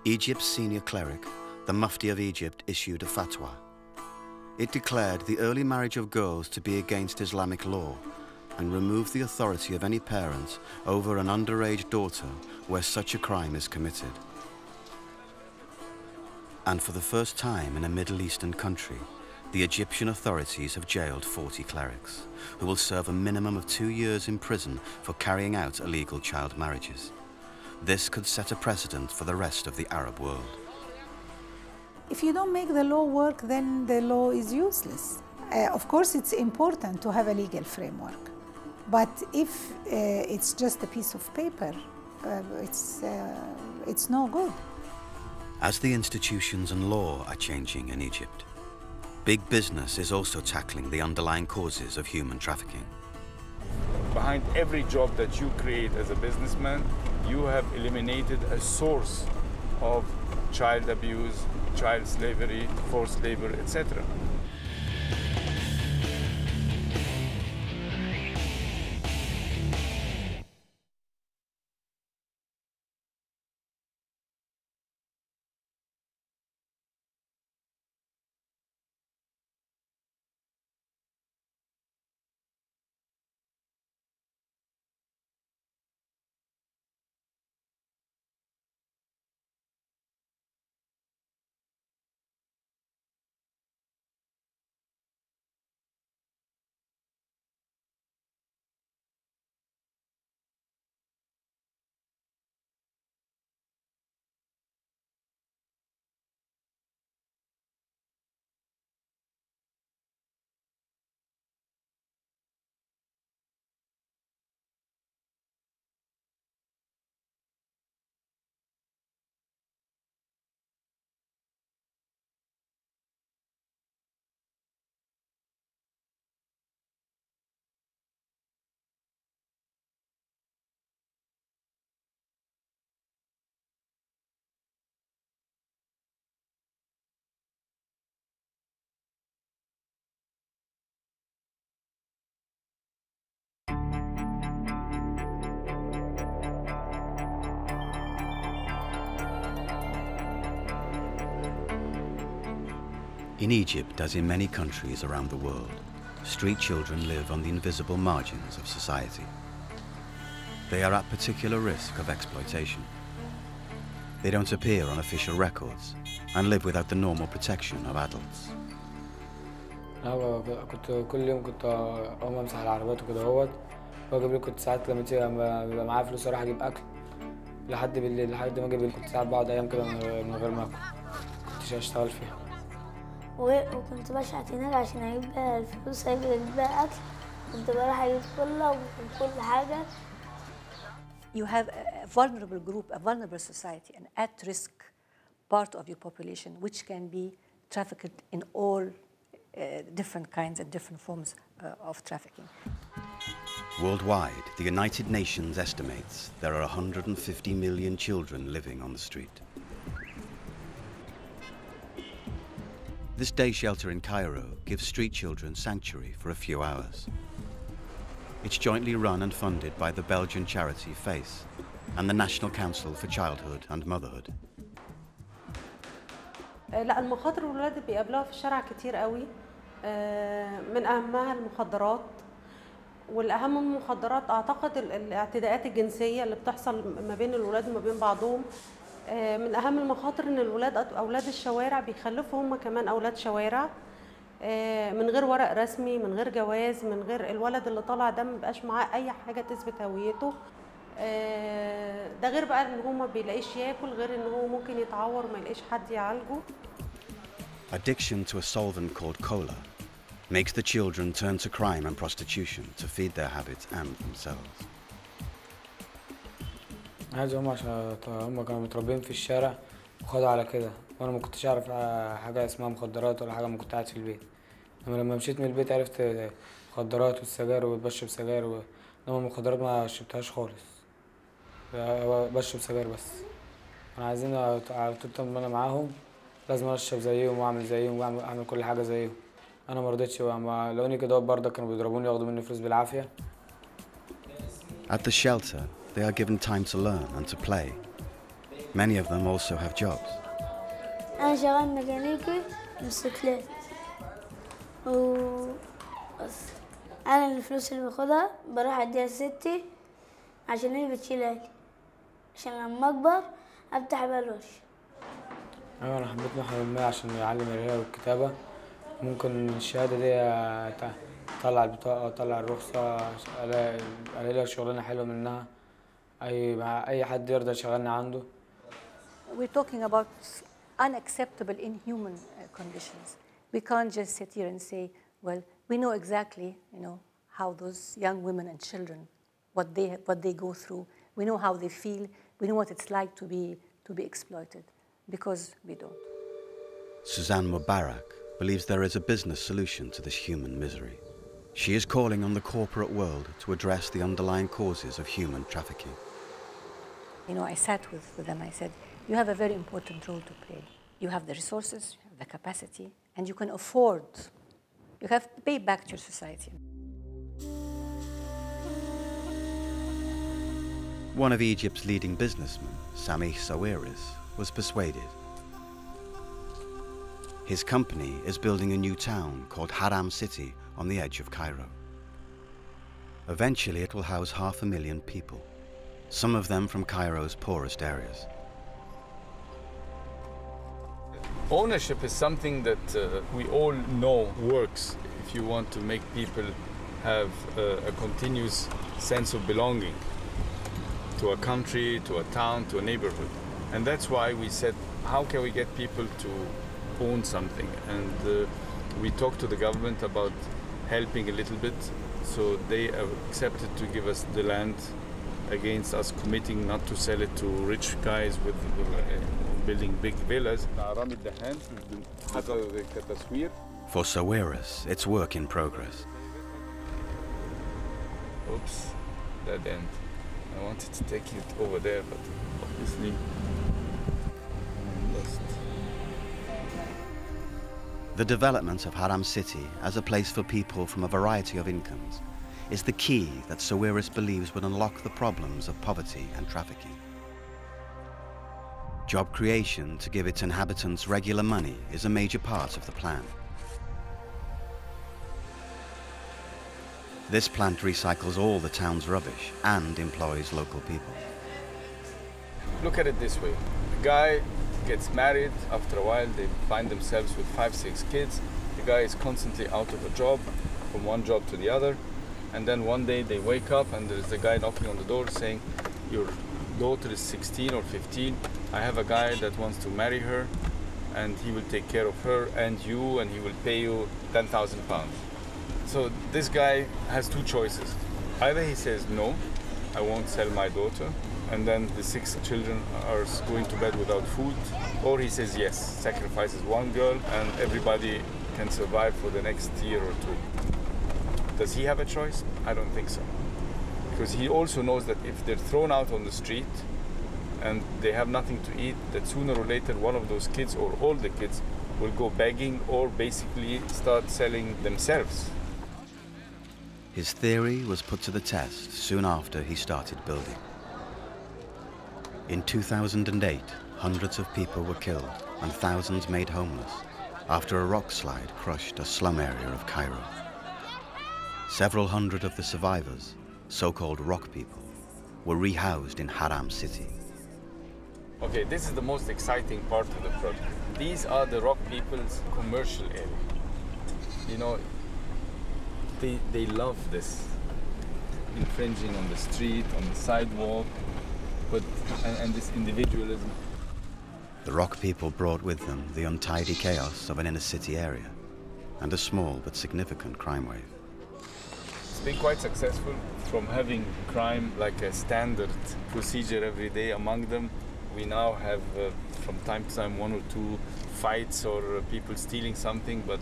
Egypt's senior cleric, the Mufti of Egypt, issued a fatwa. It declared the early marriage of girls to be against Islamic law and removed the authority of any parent over an underage daughter where such a crime is committed. And for the first time in a Middle Eastern country, the Egyptian authorities have jailed 40 clerics, who will serve a minimum of 2 years in prison for carrying out illegal child marriages. This could set a precedent for the rest of the Arab world. If you don't make the law work, then the law is useless. Of course, it's important to have a legal framework. But if it's just a piece of paper, it's no good. As the institutions and law are changing in Egypt, big business is also tackling the underlying causes of human trafficking. Behind every job that you create as a businessman, you have eliminated a source of child abuse, child slavery, forced labor, etc. In Egypt, as in many countries around the world, street children live on the invisible margins of society. They are at particular risk of exploitation. They don't appear on official records and live without the normal protection of adults. كنت كل يوم كنت أقوم أمسح العربيات وكده اهوت واجيب لي كنت ساعات لما بيبقى معايا فلوس أروح أجيب أكل لحد بالليل لحد ما أجيب كنت ساعات بقعد أيام كده من غير ما آكل كنتش أشتغل فيها. وكنت بشحت هناك عشان أجيب بقى الفلوس أجيب بقى أكل كنت بروح أجيب كله وكل حاجة. You have a vulnerable group, a vulnerable society, an at-risk part of your population which can be trafficked in all different kinds and different forms of trafficking. Worldwide, the United Nations estimates there are 150 million children living on the street. This day shelter in Cairo gives street children sanctuary for a few hours. It's jointly run and funded by the Belgian charity FACE and the National Council for Childhood and Motherhood. لا المخاطر الولاد بيقابلوها في الشارع كتير قوي من أهمها المخدرات والأهم من المخدرات أعتقد الاعتداءات الجنسية اللي بتحصل ما بين الولاد وما بين بعضهم من أهم المخاطر إن الولاد أولاد الشوارع بيخلفوا هم كمان أولاد شوارع من غير ورق رسمي من غير جواز من غير الولد اللي طالع ده مبقاش معاه أي حاجة تثبت هويته ده غير بقى إن هو ما بيلاقيش ياكل غير إن هو ممكن يتعور ما يلاقيش حد يعالجه. Addiction to a solvent called cola makes the children turn to crime and prostitution to feed their habits and themselves. عايز هم عشان هم كانوا متربيين في الشارع وخدوا على كده وانا ما كنتش اعرف حاجه اسمها مخدرات ولا حاجه ما كنت قاعد في البيت. لما مشيت من البيت عرفت مخدرات والسجاير وبشرب سجاير انما المخدرات ما شربتهاش خالص بشرب سجاير بس. انا عايزين على طول ما انا معاهم لازم اشرب زيهم واعمل زيهم واعمل كل حاجه زيهم. انا ما رضيتش لقوني كده برضه كانوا بيضربوني ياخدوا مني فلوس بالعافيه. At the shelter, they are given time to learn and to play. Many of them also have jobs. أنا شغال ميكانيكي موتوسيكلات و بس. أنا الفلوس اللي باخدها بروح أديها لستي عشان هي بتشيلها لي عشان لما أكبر أفتح بيها الورشة. أيوة أنا حبيت محو المية عشان يعلم القراية والكتابة. ممكن الشهادة دي أطلع البطاقة أطلع الرخصة ألاقي لها شغلانة حلوة منها. أي حد يرضى يشغلني عنده. We're talking about unacceptable inhuman conditions. We can't just sit here and say, well, we know exactly, how those young women and children, what they go through. We know how they feel. We know what it's like to be exploited, because we don't. Suzanne Mubarak believes there is a business solution to this human misery. She is calling on the corporate world to address the underlying causes of human trafficking. I sat with them, I said, you have a very important role to play. You have the resources, you have the capacity, and you can afford. You have to pay back to your society. One of Egypt's leading businessmen, Sami Sawiris, was persuaded. His company is building a new town called Haram City on the edge of Cairo. Eventually it will house 500,000 people, some of them from Cairo's poorest areas. Ownership is something that we all know works if you want to make people have a continuous sense of belonging to a country, to a town, to a neighborhood. And that's why we said, how can we get people to own something? And we talked to the government about helping a little bit, so they accepted to give us the land against us committing not to sell it to rich guys with building big villas. For Sawiris, it's work in progress. Oops, dead end. I wanted to take it over there, but obviously I'm lost. The development of Haram City as a place for people from a variety of incomes is the key that Sawiris believes would unlock the problems of poverty and trafficking. Job creation to give its inhabitants regular money is a major part of the plan. This plant recycles all the town's rubbish and employs local people. Look at it this way. The guy gets married, after a while they find themselves with 5-6 kids. The guy is constantly out of a job, from one job to the other. And then one day they wake up and there's a guy knocking on the door saying, your daughter is 16 or 15. I have a guy that wants to marry her and he will take care of her and you, and he will pay you 10,000 pounds. So this guy has two choices. Either he says, no, I won't sell my daughter, and then the 6 children are going to bed without food, or he says yes, sacrifices one girl and everybody can survive for the next year or two. Does he have a choice? I don't think so. Because he also knows that if they're thrown out on the street and they have nothing to eat, that sooner or later one of those kids or all the kids will go begging or basically start selling themselves. His theory was put to the test soon after he started building. In 2008, hundreds of people were killed and thousands made homeless after a rock slide crushed a slum area of Cairo. Several hundred of the survivors, so-called rock people, were rehoused in Haram City. Okay, this is the most exciting part of the project. These are the rock people's commercial area. They love this, infringing on the street, on the sidewalk, and this individualism. The rock people brought with them the untidy chaos of an inner city area and a small but significant crime wave. It's been quite successful. From having crime like a standard procedure every day among them, we now have from time to time 1 or 2 fights or people stealing something, but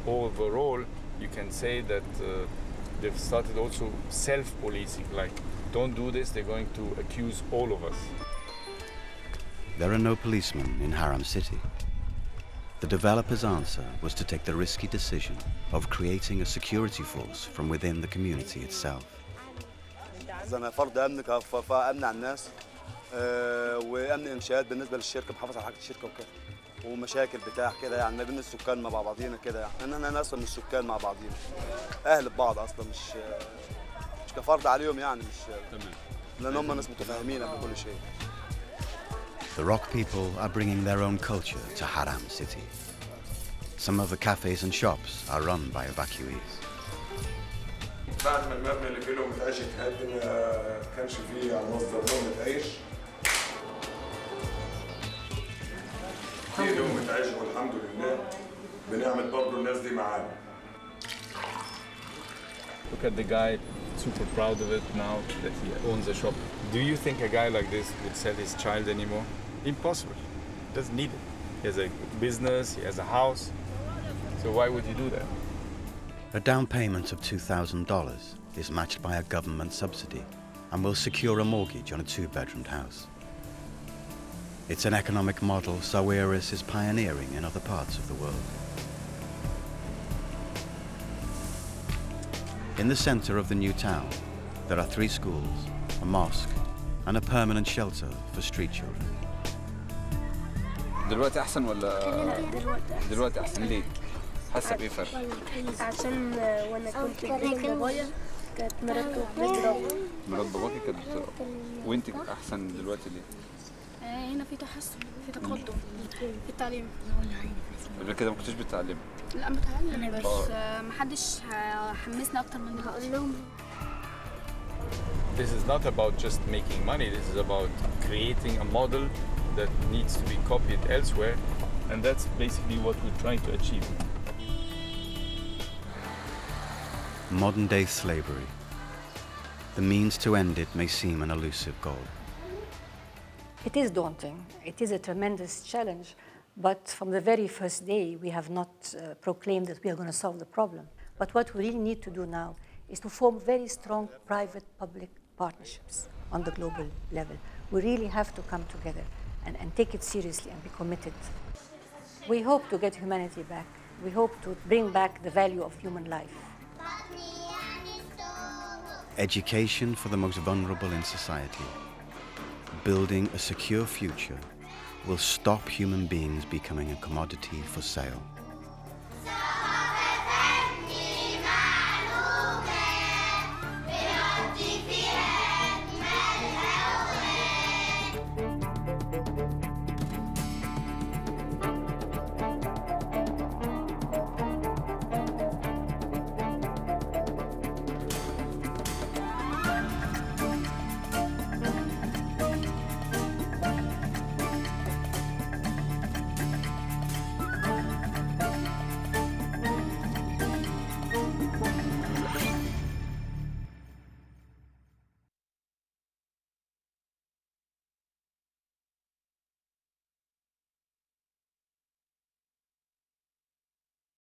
overall you can say that they've started also self-policing, like, don't do this, they're going to accuse all of us. There are no policemen in Haram City. The developer's answer was to take the risky decision of creating a security force from within the community itself. وامن انشاءات بالنسبه للشركه، بحافظ على حاجه الشركه وكده، ومشاكل بتاع كده يعني ما بين السكان مع بعضينا كده، يعني ان احنا اصلا مش سكان مع بعضينا، اهل ببعض اصلا، مش كفرض عليهم يعني، مش تمام، لان هم ناس متفاهمين بكل شيء. The Rock people are bringing their own culture to Haram City. Some of the cafes and shops are run by evacuees. بعد ما المبنى اللي فيه لقمة عيش اتهد ما كانش فيه يعني مصدر لقمة عيش. في لقمة عيش والحمد لله بنعمل برضه الناس دي معانا. Look at the guy, super proud of it now that he owns a shop. Do you think a guy like this would sell his child anymore? Impossible. He doesn't need it. He has a business, he has a house. So why would he do that? A down payment of $2,000 is matched by a government subsidy and will secure a mortgage on a 2-bedroom house. It's an economic model Sawiris is pioneering in other parts of the world. In the center of the new town, there are 3 schools, a mosque, and a permanent shelter for street children. دلوقتي أحسن ولا دلوقتي أحسن ليه؟ حاسة بإيه فرق؟ عشان وانا كنت بين بابايا كانت مرات باباكي كانت بتضرب، وأنت أحسن دلوقتي ليه؟ هنا في تحسن، في تقدم في التعليم. قبل كده ما كنتش بتتعلمي؟ لا بتعلم بس محدش حمسني أكتر من دلوقتي. This is not about just making money. This is about creating a model that needs to be copied elsewhere, and that's basically what we're trying to achieve. Modern-day slavery. The means to end it may seem an elusive goal. It is daunting. It is a tremendous challenge, but from the very first day, we have not proclaimed that we are going to solve the problem. But what we really need to do now is to form very strong private-public partnerships on the global level. We really have to come together and take it seriously and be committed. We hope to get humanity back. We hope to bring back the value of human life. Education for the most vulnerable in society, building a secure future, will stop human beings becoming a commodity for sale.